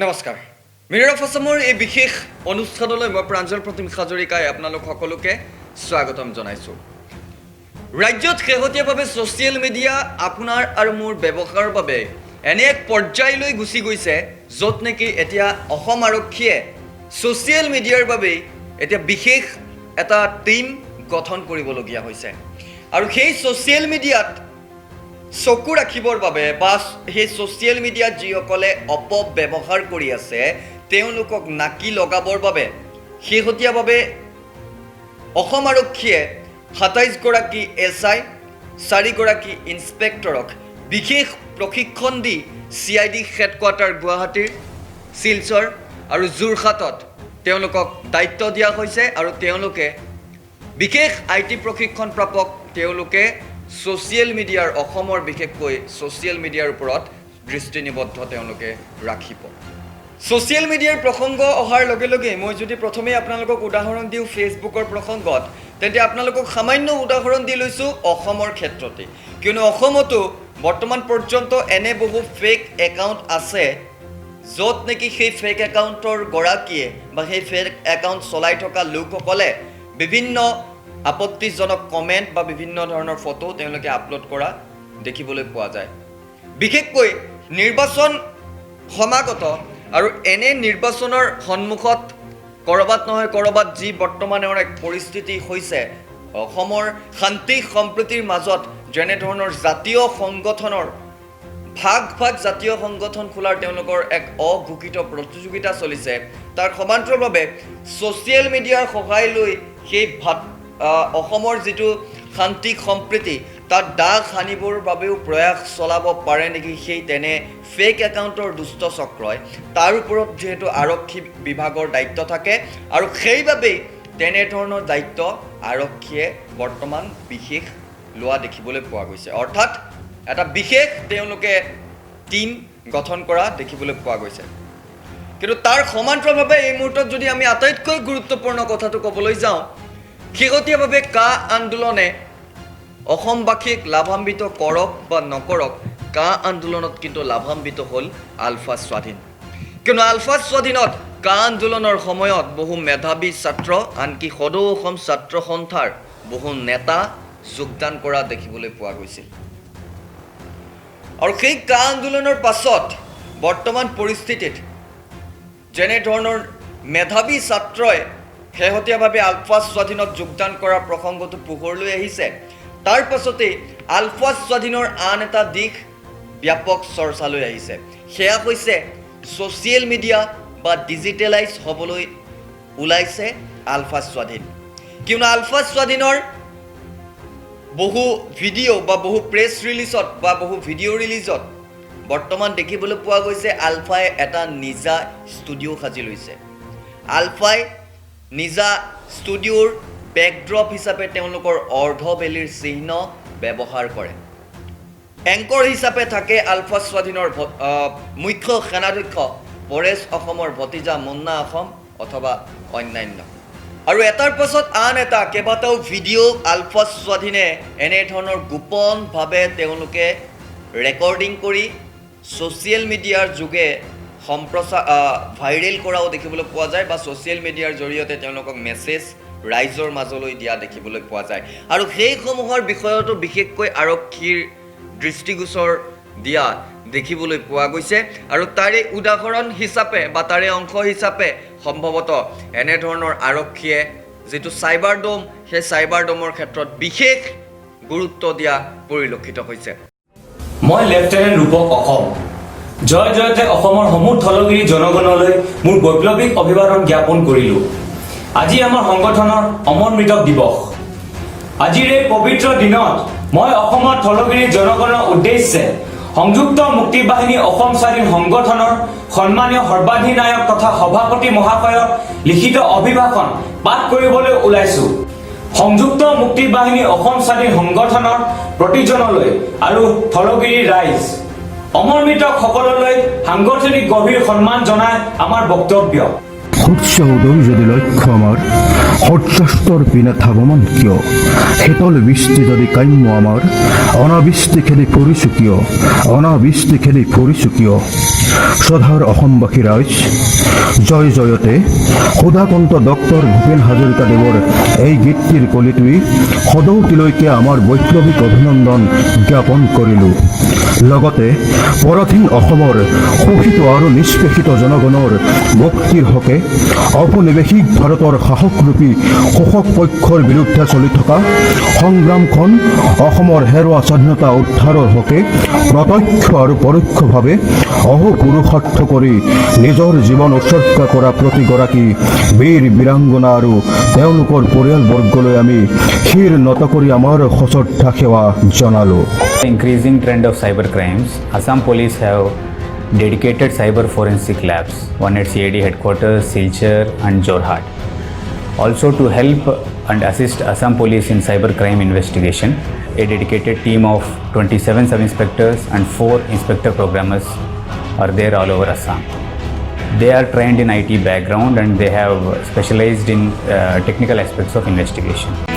নমস্কাৰ মিৰৰ অফ আছামৰ এই বিশেষ অনুষ্ঠানলৈ মই প্ৰাঞ্জল প্ৰতিম হাজৰিকাই আপোনালোক সকলোকে স্বাগতম জনাইছোঁ। ৰাজ্যত শেহতীয়াভাৱে ছ'চিয়েল মিডিয়া আপোনাৰ আৰু মোৰ ব্যৱহাৰৰ বাবে এনে এক পৰ্যায়লৈ গুচি গৈছে য'ত নেকি এতিয়া অসম আৰক্ষীয়ে ছ'চিয়েল মিডিয়াৰ বাবে এতিয়া বিশেষ এটা টীম গঠন কৰিবলগীয়া হৈছে আৰু সেই ছ'চিয়েল মিডিয়াত চকু ৰাখিবৰ বাবে বা সেই ছ'চিয়েল মিডিয়াত যিসকলে অপব্যৱহাৰ কৰি আছে তেওঁলোকক নাকি লগাবৰ বাবে শেহতীয়াভাৱে অসম আৰক্ষীয়ে ২৭গৰাকী SI ৪গৰাকী ইন্সপেক্টৰক বিশেষ প্ৰশিক্ষণ দি CID হেডকোৱাৰ্টাৰ গুৱাহাটীৰ শিলচৰ আৰু যোৰহাটত তেওঁলোকক দায়িত্ব দিয়া হৈছে আৰু তেওঁলোকে বিশেষ IT প্ৰশিক্ষণ প্ৰাপক তেওঁলোকে ছ'চিয়েল মিডিয়াৰ অসমৰ বিশেষকৈ ছ'চিয়েল মিডিয়াৰ ওপৰত দৃষ্টি নিবদ্ধ তেওঁলোকে ৰাখিব। ছ'চিয়েল মিডিয়াৰ প্ৰসংগ অহাৰ লগে লগে মই যদি প্ৰথমেই আপোনালোকক উদাহৰণ দিওঁ ফেচবুকৰ প্ৰসংগত তেন্তে আপোনালোকক সামান্য উদাহৰণ দি লৈছোঁ অসমৰ ক্ষেত্ৰতে, কিয়নো অসমতো বৰ্তমান পৰ্যন্ত এনে বহু ফেক একাউণ্ট আছে য'ত নেকি সেই ফেক একাউণ্টৰ গৰাকীয়ে বা সেই ফেক একাউণ্ট চলাই থকা লোকসকলে বিভিন্ন আপত্তিজনক কমেণ্ট বা বিভিন্ন ধৰণৰ ফটো তেওঁলোকে আপলোড কৰা দেখিবলৈ পোৱা যায়। বিশেষকৈ নিৰ্বাচন সমাগত আৰু এনে নিৰ্বাচনৰ সন্মুখত ক'ৰবাত নহয় ক'ৰবাত যি বৰ্তমানৰ এক পৰিস্থিতি হৈছে অসমৰ শান্তি সম্প্ৰীতিৰ মাজত যেনেধৰণৰ জাতীয় সংগঠনৰ ভাগ জাতীয় সংগঠন খোলাৰ তেওঁলোকৰ এক অঘোষিত প্ৰতিযোগিতা চলিছে, তাৰ সমান্তৰালভাৱে ছ'চিয়েল মিডিয়াৰ সহায় লৈ সেই অসমৰ যিটো শান্তি সম্প্ৰীতি তাত দাগ সানিবৰ বাবেও প্ৰয়াস চলাব পাৰে নেকি সেই তেনে ফেক একাউণ্টৰ দুষ্ট চক্ৰই, তাৰ ওপৰত যিহেতু আৰক্ষী বিভাগৰ দায়িত্ব থাকে আৰু সেইবাবেই তেনেধৰণৰ দায়িত্ব আৰক্ষীয়ে বৰ্তমান বিশেষ লোৱা দেখিবলৈ পোৱা গৈছে, অৰ্থাৎ এটা বিশেষ তেওঁলোকে টীম গঠন কৰা দেখিবলৈ পোৱা গৈছে। কিন্তু তাৰ সমান্তৰালভাৱে এই মুহূৰ্তত যদি আমি আটাইতকৈ গুৰুত্বপূৰ্ণ কথাটো ক'বলৈ যাওঁ, শেহতীয়াভাৱে কা আন্দোলনে অসমবাসীক লাভান্বিত কৰক বা নকৰক কা আন্দোলনত কিন্তু লাভান্বিত হ'ল আলফা স্বাধীন, কিয়নো আলফা স্বাধীনত কা আন্দোলনৰ সময়ত বহু মেধাৱী ছাত্ৰ আনকি সদৌ অসম ছাত্ৰ সন্থাৰ বহু নেতা যোগদান কৰা দেখিবলৈ পোৱা গৈছিল আৰু সেই কা আন্দোলনৰ পাছত বৰ্তমান পৰিস্থিতিত যেনেধৰণৰ মেধাৱী ছাত্ৰই শেহতীয়াভাৱে আলফা স্বাধীনত যোগদান কৰাৰ প্ৰসংগটো পোহৰলৈ আহিছে, তাৰ পাছতেই আলফা স্বাধীনৰ আন এটা দিশ ব্যাপক চৰ্চালৈ আহিছে, সেয়া হৈছে ছ'চিয়েল মিডিয়া বা ডিজিটেলাইজ হ'বলৈ ওলাইছে আলফা স্বাধীন, কিয়নো আলফা স্বাধীনৰ বহু ভিডিঅ' বা বহু প্ৰেছ ৰিলিজত বা বহু ভিডিঅ' ৰিলিজত বৰ্তমান দেখিবলৈ পোৱা গৈছে আলফাই এটা নিজা ষ্টুডিঅ' সাজি লৈছে। আলফাই নিজা ষ্টুডিঅ'ৰ বেকড্ৰপ হিচাপে তেওঁলোকৰ অৰ্ধবেলিৰ চিহ্ন ব্যৱহাৰ কৰে। এংকৰ হিচাপে থাকে আলফা স্বাধীনৰ মুখ্য সেনাধ্যক্ষ পৰেশ অসমৰ ভতিজা মুন্না অসম অথবা অন্যান্য, আৰু এটাৰ পাছত আন এটা কেইবাটাও ভিডিঅ' আলফা স্বাধীনে এনেধৰণৰ গোপনভাৱে তেওঁলোকে ৰেকৰ্ডিং কৰি ছ'চিয়েল মিডিয়াৰ যোগে ভাইৰেল কৰাও দেখিবলৈ পোৱা যায় বা ছ'চিয়েল মিডিয়াৰ জৰিয়তে তেওঁলোকক মেছেজ ৰাইজৰ মাজলৈ দিয়া দেখিবলৈ পোৱা যায় আৰু সেইসমূহৰ বিষয়তো বিশেষকৈ আৰক্ষীৰ দৃষ্টিগোচৰ দিয়া দেখিবলৈ পোৱা গৈছে আৰু তাৰে উদাহৰণ হিচাপে বা তাৰে অংশ হিচাপে সম্ভৱতঃ এনেধৰণৰ আৰক্ষীয়ে যিটো চাইবাৰ ডোম সেই চাইবাৰ ডোমৰ ক্ষেত্ৰত বিশেষ গুৰুত্ব দিয়া পৰিলক্ষিত হৈছে। মই লেফটেনেণ্ট ৰূপক অসম জয় জয়তে অসমৰ সমূহ থলগিৰি জনগণলৈ মোৰ বৈপ্লৱিক অভিবাদন জ্ঞাপন কৰিলোঁ। আজি আমাৰ সংগঠনৰ অমৰ মৃতক দিৱস। আজিৰ এই পবিত্ৰ দিনত মই অসমৰ থলগিৰি জনগণৰ উদ্দেশ্যে সংযুক্ত মুক্তি বাহিনী অসম স্বাধীন সংগঠনৰ সন্মানীয় সৰ্বাধিনায়ক তথা সভাপতি মহাশয়ৰ লিখিত অভিভাষণ পাঠ কৰিবলৈ ওলাইছোঁ। সংযুক্ত মুক্তি বাহিনী অসম স্বাধীন সংগঠনৰ প্ৰতিজনলৈ আৰু থলগিৰি ৰাইজ অমৰ মৃতক সকললৈ সাংগঠনিক গভীৰ সন্মান জনাই আমাৰ বক্তব্য। সূৰ্য উদয় যদি লক্ষ্য আমাৰ সূৰ্যাস্তৰ পিনে ধাৱমান কিয় শীতল বৃষ্টি যদি কাম্য আমাৰ অনাবৃষ্টি খেলি ফুৰিছোঁ কিয় অনাবৃষ্টি খেলি ফুৰিছোঁ কিয় শ্ৰদ্ধাৰ অসমবাসী ৰাইজ জয় জয়তে সুধাকন্ত ডক্টৰ ভূপেন হাজৰিকাদেৱৰ এই গীতটিৰ কলিটোৱে সদৌতিলৈকে আমাৰ বৈপ্লৱিক অভিনন্দন জ্ঞাপন কৰিলোঁ লগতে পৰাধীন অসমৰ শোষিত আৰু নিষ্পেষিত জনগণৰ মুক্তিৰ হকে ঔপনিৱেশিক ভাৰতৰ শাসকৰূপী শোষক পক্ষৰ বিৰুদ্ধে চলি থকা সংগ্ৰামখন অসমৰ হেৰুৱা স্বাধীনতা উদ্ধাৰৰ হকে প্ৰত্যক্ষ আৰু পৰোক্ষভাৱে অহোপুৰুষাৰ্থ কৰি নিজৰ জীৱন উৎসৰ্গা কৰা প্ৰতিগৰাকী বীৰ বীৰাংগনা আৰু তেওঁলোকৰ পৰিয়ালবৰ্গলৈ আমি শিৰ নত কৰি আমাৰ সশ্ৰদ্ধা সেৱা জনালোঁ। Increasing trend of cyber crimes, Assam Police have dedicated cyber forensic labs, one at CID headquarters, Silchar and Jorhat. Also to help and assist Assam Police in cyber crime investigation, a dedicated team of 27 sub-inspectors and 4 inspector programmers are there all over Assam. They are trained in IT background and they have specialized in technical aspects of investigation.